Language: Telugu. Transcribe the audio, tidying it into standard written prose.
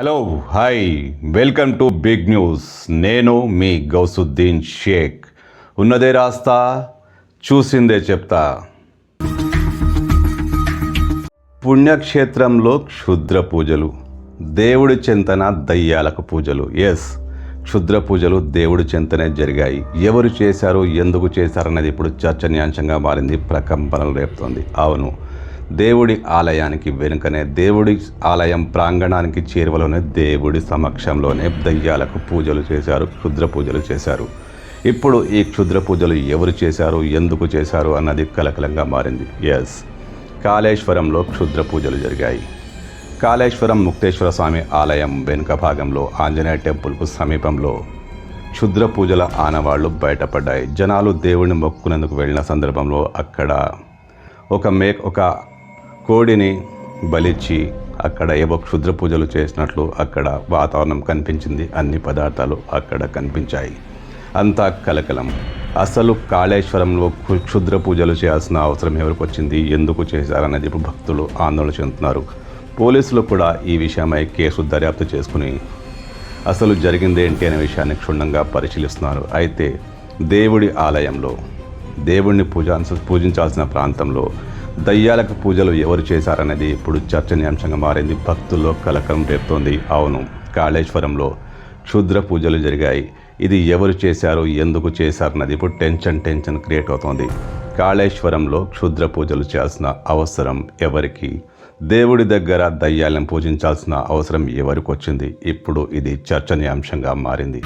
Hello hi welcome to big news. నేను మీ గౌసుద్దీన్ షేక్. ఉన్నదే రాస్తా, చూసిందే చెప్తా. పుణ్యక్షేత్రంలో క్షుద్ర పూజలు, దేవుడి చెంతన దయ్యాలకు పూజలు. ఎస్, క్షుద్ర పూజలు దేవుడి చెంతనే జరిగాయి. ఎవరు చేశారు, ఎందుకు చేశారన్నది ఇప్పుడు చర్చనీయాంశంగా మారింది, ప్రకంపనలు రేపుతోంది. అవును, దేవుడి ఆలయానికి వెనుకనే, దేవుడి ఆలయం ప్రాంగణానికి చేరువలోనే, దేవుడి సమక్షంలోనే దయ్యాలకు పూజలు చేశారు, క్షుద్ర పూజలు చేశారు. ఇప్పుడు ఈ క్షుద్ర పూజలు ఎవరు చేశారు, ఎందుకు చేశారు అన్నది కలకలంగా మారింది. ఎస్, కాళేశ్వరంలో క్షుద్ర పూజలు జరిగాయి. కాళేశ్వరం ముక్తేశ్వర స్వామి ఆలయం వెనుక భాగంలో ఆంజనేయ టెంపుల్కు సమీపంలో క్షుద్ర పూజల ఆనవాళ్లు బయటపడ్డాయి. జనాలు దేవుడిని మొక్కునేందుకు వెళ్ళిన సందర్భంలో అక్కడ ఒక కోడిని బలిచ్చి అక్కడ ఏవో క్షుద్ర పూజలు చేసినట్లు అక్కడ వాతావరణం కనిపించింది. అన్ని పదార్థాలు అక్కడ కనిపించాయి. అంతా కలకలం. అసలు కాళేశ్వరంలో క్షుద్ర పూజలు చేయాల్సిన అవసరం ఎవరికి వచ్చింది, ఎందుకు చేశారనేది ఇప్పుడు భక్తులు ఆందోళన చెందుతున్నారు. పోలీసులు కూడా ఈ విషయమై కేసు దర్యాప్తు చేసుకుని అసలు జరిగిందేంటి అనే విషయాన్ని క్షుణ్ణంగా పరిశీలిస్తున్నారు. అయితే దేవుడి ఆలయంలో, దేవుడిని పూజించాల్సిన ప్రాంతంలో దయ్యాలకు పూజలు ఎవరు చేశారనేది ఇప్పుడు చర్చనీయాంశంగా మారింది. భక్తుల్లో కలకలం రేపుతోంది. అవును, కాళేశ్వరంలో క్షుద్ర పూజలు జరిగాయి. ఇది ఎవరు చేశారు, ఎందుకు చేశారన్నది ఇప్పుడు టెన్షన్ క్రియేట్ అవుతోంది. కాళేశ్వరంలో క్షుద్ర పూజలు చేయాల్సిన అవసరం ఎవరికి, దేవుడి దగ్గర దయ్యాలను పూజించాల్సిన అవసరం ఎవరికి వచ్చింది? ఇప్పుడు ఇది చర్చనీయాంశంగా మారింది.